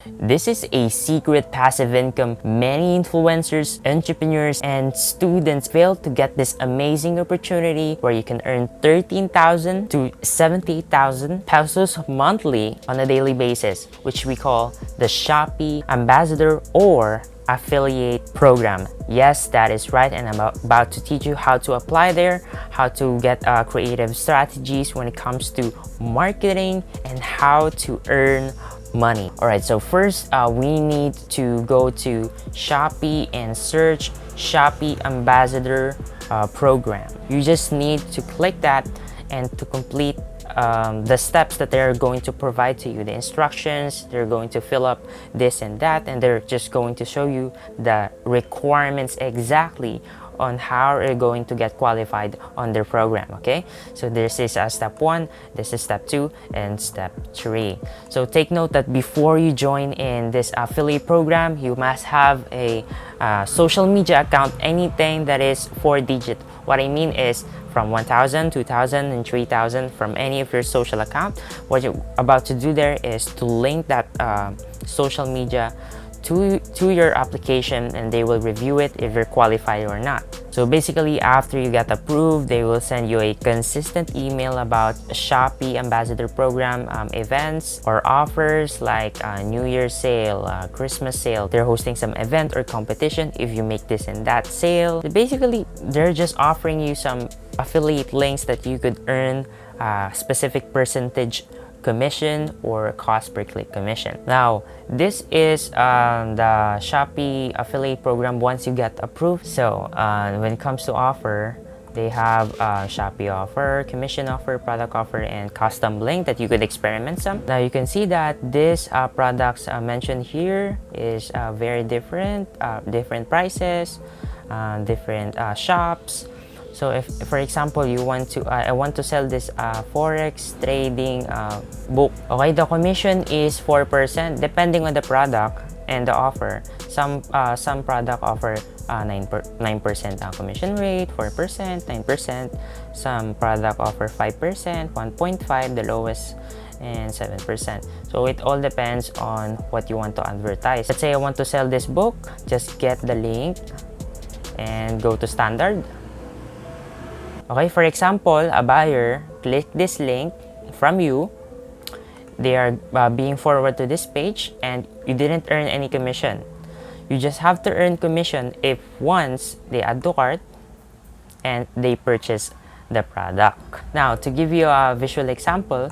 This is a secret passive income many influencers, entrepreneurs, and students fail to get this amazing opportunity where you can earn 13,000 to 70,000 pesos monthly on a daily basis, which we call the Shopee Ambassador or affiliate program. Yes, that is right, and I'm about to teach you how to apply there, how to get creative strategies when it comes to marketing, and how to earn money. All right, so first we need to go to Shopee and search Shopee Ambassador program. You just need to click that and to complete the steps that they're going to provide to you, the instructions. They're going to fill up this and that, and they're just going to show you the requirements exactly on how you're going to get qualified on their program. Okay, so this is step 1, this is step 2, and step 3. So take note that before you join in this affiliate program, you must have a social media account, anything that is 4-digit. What I mean is from 1,000, 2,000, and 3,000 from any of your social account. What you're about to do there is to link that social media to your application, and they will review it if you're qualified or not. So basically, after you get approved, they will send you a consistent email about Shopee Ambassador Program events or offers like New Year's sale, Christmas sale. They're hosting some event or competition if you make this and that sale. So basically, they're just offering you some affiliate links that you could earn a specific percentage commission or cost per click commission. Now, this is the Shopee affiliate program once you get approved. So when it comes to offer, they have Shopee offer, commission offer, product offer, and custom link that you could experiment some. Now you can see that this products mentioned here is very different, different prices, different shops. So if, for example, you want to, I want to sell this forex trading book. Okay, the commission is 4% depending on the product and the offer. Some product offer 9% commission rate, 4%, 9%. Some product offer 5%, 1.5, the lowest, and 7%. So it all depends on what you want to advertise. Let's say I want to sell this book. Just get the link and go to standard. Okay, for example, a buyer click this link from you. They are being forwarded to this page, and you didn't earn any commission. You just have to earn commission if once they add to cart and they purchase the product. Now, to give you a visual example,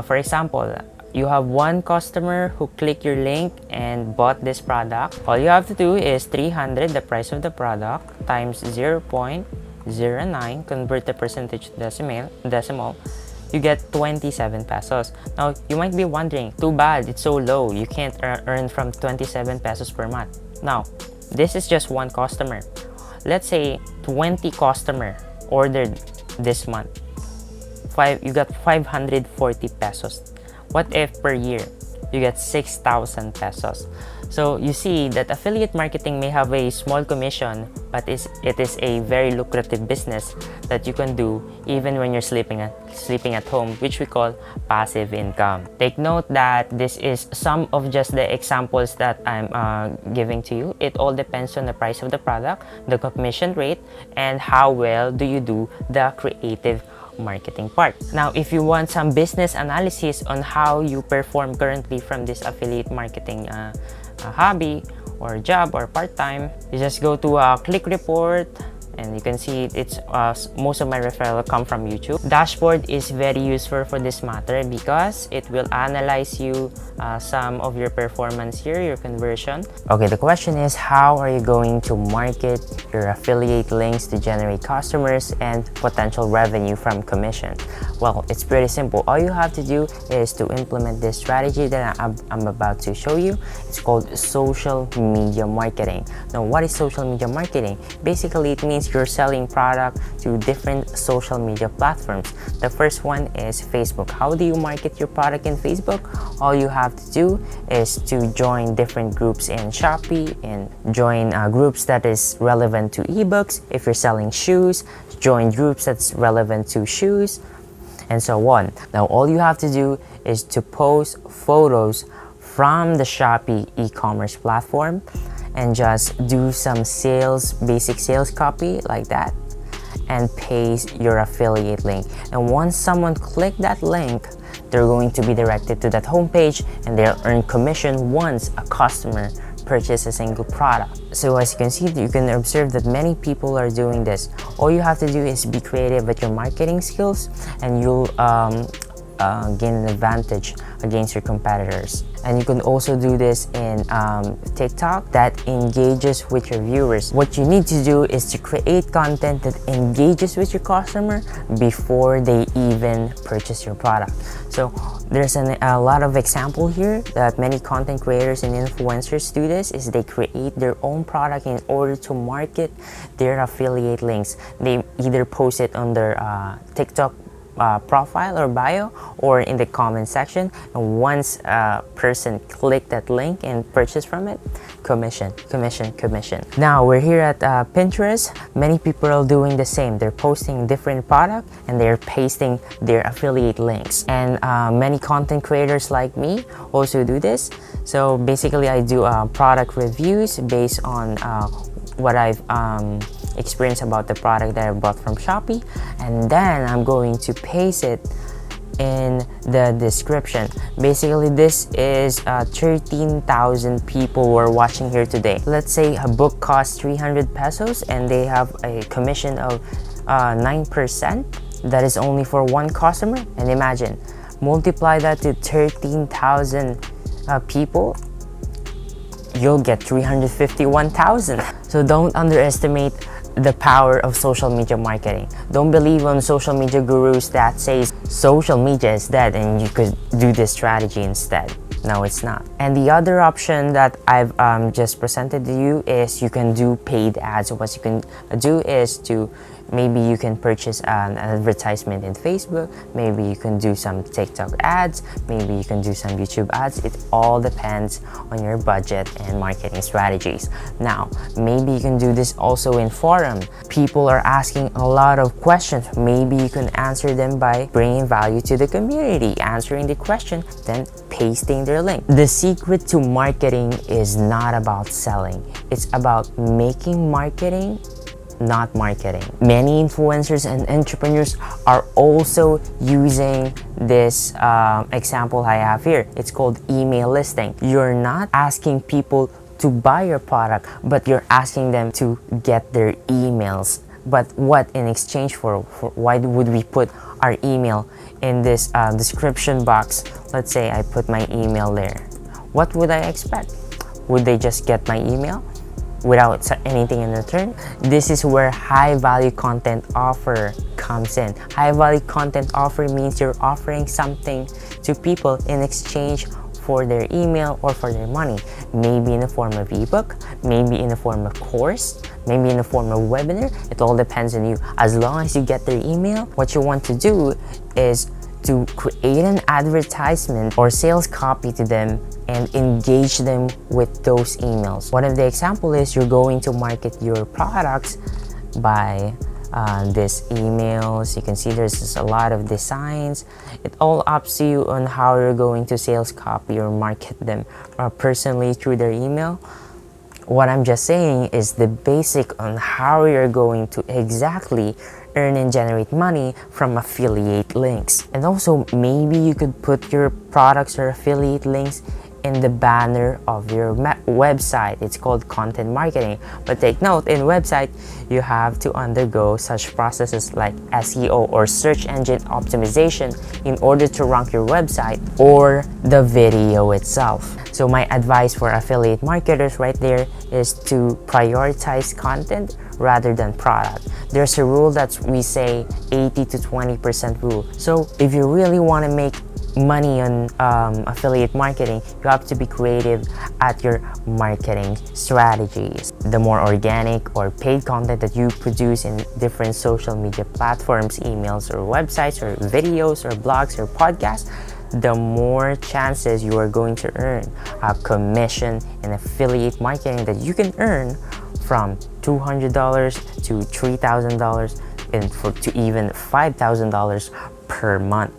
for example, you have one customer who clicked your link and bought this product. All you have to do is 300, the price of the product, times 0.09, convert the percentage to decimal, you get 27 pesos. Now, you might be wondering, too bad, it's so low. You can't earn from 27 pesos per month. Now, this is just one customer. Let's say 20 customer ordered this month. You got 540 pesos. What if per year you get 6,000 pesos? So you see that affiliate marketing may have a small commission, but it is a very lucrative business that you can do even when you're sleeping at home, which we call passive income. Take note that this is some of just the examples that I'm giving to you. It all depends on the price of the product, the commission rate, and how well do you do the creative marketing part. Now, if you want some business analysis on how you perform currently from this affiliate marketing hobby or job or part-time, you just go to click report, and you can see it's most of my referral come from YouTube. Dashboard is very useful for this matter because it will analyze you some of your performance here, your conversion. Okay, the question is, how are you going to market your affiliate links to generate customers and potential revenue from commission? Well, it's pretty simple. All you have to do is to implement this strategy that I'm about to show you. It's called social media marketing. Now, what is social media marketing? Basically, it means you're selling product to different social media platforms. The first one is Facebook. How do you market your product in Facebook? All you have to do is to join different groups in Shopee and join groups that is relevant to ebooks. If you're selling shoes, join groups that's relevant to shoes, and so on. Now, all you have to do is to post photos from the Shopee e-commerce platform and just do some basic sales copy like that, and paste your affiliate link. And once someone click that link, they're going to be directed to that homepage and they'll earn commission once a customer purchase a single product. So as you can see, you can observe that many people are doing this. All you have to do is be creative with your marketing skills, and you'll gain an advantage against your competitors. And you can also do this in TikTok that engages with your viewers. What you need to do is to create content that engages with your customer before they even purchase your product. So there's a lot of example here that many content creators and influencers do this, is they create their own product in order to market their affiliate links. They either post it on their TikTok profile or bio, or in the comment section, and once a person click that link and purchase from it, commission. Now we're here at Pinterest. Many people are doing the same. They're posting different product and they're pasting their affiliate links, and many content creators like me also do this. So basically I do product reviews based on what I've experience about the product that I bought from Shopee, and then I'm going to paste it in the description. Basically this is 13,000 people who are watching here today. Let's say a book costs 300 pesos and they have a commission of 9%. That is only for one customer, and imagine, multiply that to 13,000 people, you'll get 351,000. So don't underestimate the power of social media marketing. Don't believe on social media gurus that says social media is dead and you could do this strategy instead. No, it's not. And the other option that I've just presented to you is you can do paid ads. So what you can do is to maybe you can purchase an advertisement in Facebook, maybe you can do some TikTok ads, maybe you can do some YouTube ads. It all depends on your budget and marketing strategies. Now, maybe you can do this also in forum. People are asking a lot of questions. Maybe you can answer them by bringing value to the community, answering the question, then pasting their link. The secret to marketing is not about selling. It's about making marketing, not marketing. Many influencers and entrepreneurs are also using this example I have here. It's called email listing. You're not asking people to buy your product, but you're asking them to get their emails. But what in exchange for why would we put our email in this description box? Let's say I put my email there. What would I expect? Would they just get my email without anything in return? This is where high value content offer comes in. High value content offer means you're offering something to people in exchange for their email or for their money. Maybe in the form of ebook, maybe in the form of course, maybe in the form of webinar. It all depends on you. As long as you get their email, what you want to do is to create an advertisement or sales copy to them and engage them with those emails. One of the example is you're going to market your products by these emails. You can see there's a lot of designs. It all up to you on how you're going to sales copy or market them personally through their email. What I'm just saying is the basic on how you're going to exactly earn and generate money from affiliate links. And also maybe you could put your products or affiliate links in the banner of your website. It's called content marketing. But take note, in website, you have to undergo such processes like SEO or search engine optimization in order to rank your website or the video itself. So my advice for affiliate marketers right there is to prioritize content rather than product. There's a rule that we say 80 to 20% rule. So if you really want to make money on affiliate marketing, you have to be creative at your marketing strategies. The more organic or paid content that you produce in different social media platforms, emails or websites or videos or blogs or podcasts, the more chances you are going to earn a commission in affiliate marketing that you can earn from $200 to $3,000 and to even $5,000 per month.